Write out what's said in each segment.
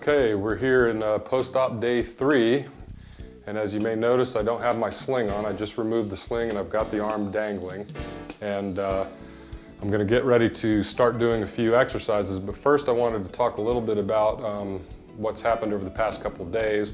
Okay, we're here in post-op day 3, and as you may notice, I don't have my sling on. I just removed the sling and I've got the arm dangling. And I'm going to get ready to start doing a few exercises, but first I wanted to talk a little bit about what's happened over the past couple of days.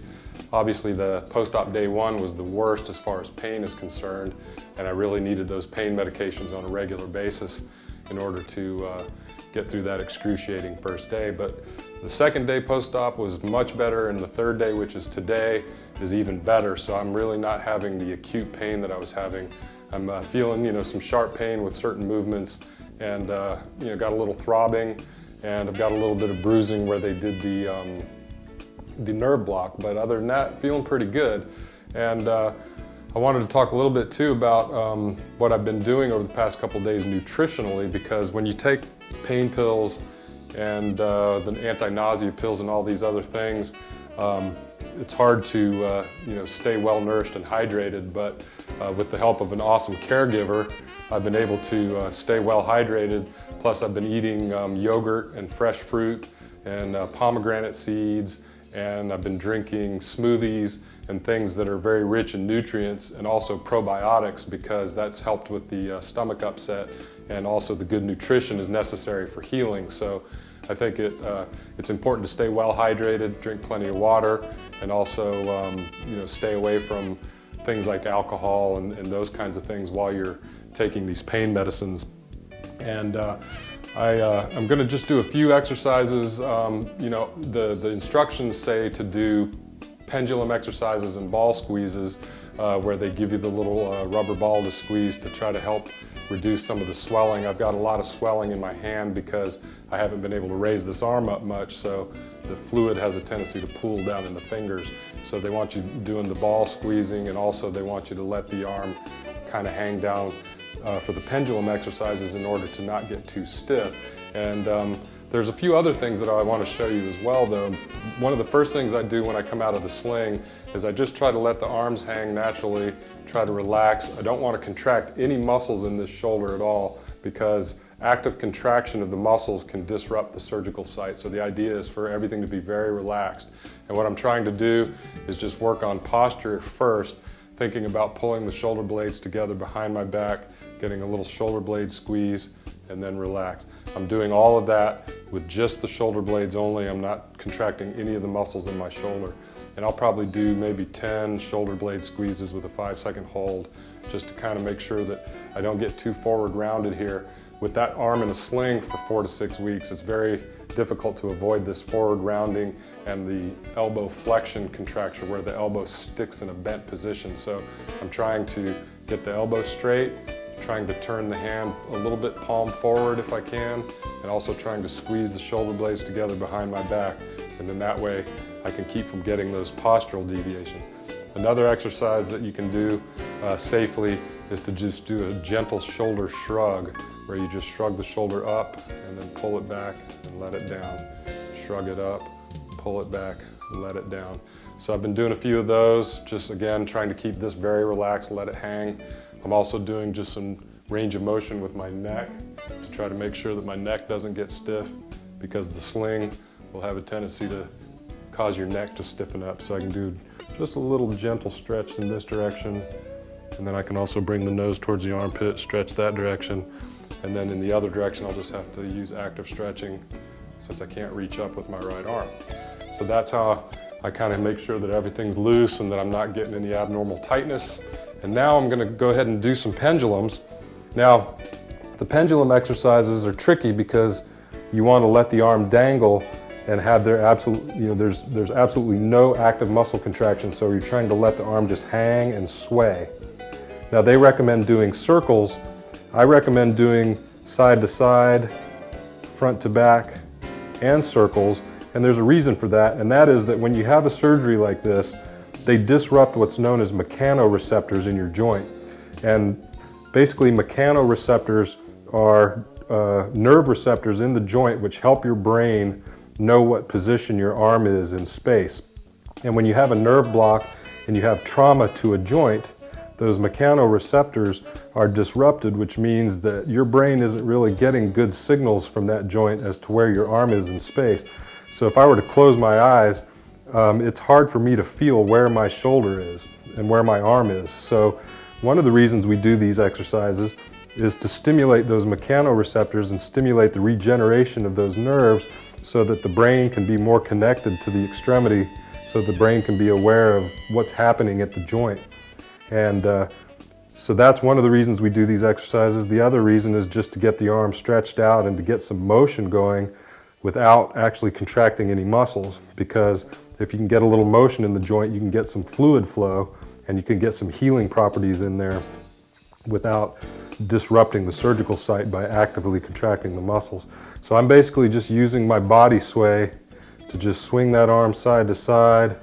Obviously the post-op day 1 was the worst as far as pain is concerned, and I really needed those pain medications on a regular basis in order to get through that excruciating first day. But the second day post-op was much better, and the third day, which is today, is even better. So I'm really not having the acute pain that I was having. I'm feeling, some sharp pain with certain movements, and got a little throbbing, and I've got a little bit of bruising where they did the nerve block. But other than that, feeling pretty good. And I wanted to talk a little bit too about what I've been doing over the past couple of days nutritionally, because when you take pain pills and the anti-nausea pills and all these other things, it's hard to stay well nourished and hydrated. But with the help of an awesome caregiver, I've been able to stay well hydrated. Plus I've been eating yogurt and fresh fruit and pomegranate seeds, and I've been drinking smoothies and things that are very rich in nutrients, and also probiotics, because that's helped with the stomach upset, and also the good nutrition is necessary for healing. So I think it's important to stay well hydrated, drink plenty of water, and also stay away from things like alcohol and those kinds of things while you're taking these pain medicines. And I'm going to just do a few exercises. The instructions say to do pendulum exercises and ball squeezes, where they give you the little rubber ball to squeeze to try to help reduce some of the swelling. I've got a lot of swelling in my hand because I haven't been able to raise this arm up much, so the fluid has a tendency to pool down in the fingers. So they want you doing the ball squeezing, and also they want you to let the arm kind of hang down for the pendulum exercises in order to not get too stiff. And there's a few other things that I want to show you as well, though. One of the first things I do when I come out of the sling is I just try to let the arms hang naturally, try to relax. I don't want to contract any muscles in this shoulder at all, because active contraction of the muscles can disrupt the surgical site. So the idea is for everything to be very relaxed. And what I'm trying to do is just work on posture first, thinking about pulling the shoulder blades together behind my back, getting a little shoulder blade squeeze, and then relax. I'm doing all of that with just the shoulder blades only. I'm not contracting any of the muscles in my shoulder. And I'll probably do maybe 10 shoulder blade squeezes with a 5-second hold, just to kind of make sure that I don't get too forward rounded here. With that arm in a sling for 4 to 6 weeks, it's very difficult to avoid this forward rounding and the elbow flexion contraction where the elbow sticks in a bent position. So I'm trying to get the elbow straight, trying to turn the hand a little bit palm forward if I can, and also trying to squeeze the shoulder blades together behind my back. And then that way I can keep from getting those postural deviations. Another exercise that you can do safely is to just do a gentle shoulder shrug, where you just shrug the shoulder up and then pull it back and let it down. Shrug it up, pull it back, and let it down. So I've been doing a few of those, just again trying to keep this very relaxed, let it hang. I'm also doing just some range of motion with my neck to try to make sure that my neck doesn't get stiff, because the sling will have a tendency to cause your neck to stiffen up. So I can do just a little gentle stretch in this direction, and then I can also bring the nose towards the armpit, stretch that direction, and then in the other direction I'll just have to use active stretching since I can't reach up with my right arm. So that's how I kind of make sure that everything's loose and that I'm not getting any abnormal tightness. And now I'm going to go ahead and do some pendulums. Now, the pendulum exercises are tricky because you want to let the arm dangle and have there's absolutely no active muscle contraction, so you're trying to let the arm just hang and sway. Now they recommend doing circles. I recommend doing side to side, front to back, and circles. And there's a reason for that, and that is that when you have a surgery like this, they disrupt what's known as mechanoreceptors in your joint. And basically mechanoreceptors are nerve receptors in the joint which help your brain know what position your arm is in space. And when you have a nerve block and you have trauma to a joint, those mechanoreceptors are disrupted, which means that your brain isn't really getting good signals from that joint as to where your arm is in space. So if I were to close my eyes, it's hard for me to feel where my shoulder is and where my arm is. So one of the reasons we do these exercises is to stimulate those mechanoreceptors and stimulate the regeneration of those nerves so that the brain can be more connected to the extremity, so the brain can be aware of what's happening at the joint. And so that's one of the reasons we do these exercises. The other reason is just to get the arm stretched out and to get some motion going without actually contracting any muscles, because if you can get a little motion in the joint, you can get some fluid flow and you can get some healing properties in there without disrupting the surgical site by actively contracting the muscles. So I'm basically just using my body sway to just swing that arm side to side,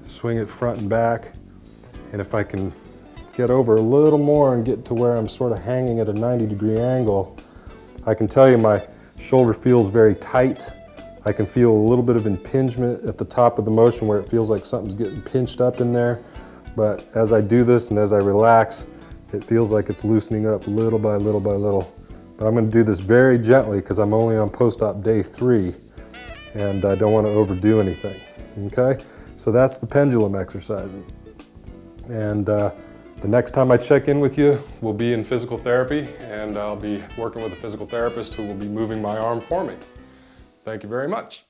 swing it front and back. And if I can get over a little more and get to where I'm sort of hanging at a 90-degree angle, I can tell you my shoulder feels very tight. I can feel a little bit of impingement at the top of the motion where it feels like something's getting pinched up in there. But as I do this and as I relax, it feels like it's loosening up little by little by little. But I'm going to do this very gently because I'm only on post-op day 3 and I don't want to overdo anything. Okay? So that's the pendulum exercises. And the next time I check in with you, we'll be in physical therapy and I'll be working with a physical therapist who will be moving my arm for me. Thank you very much.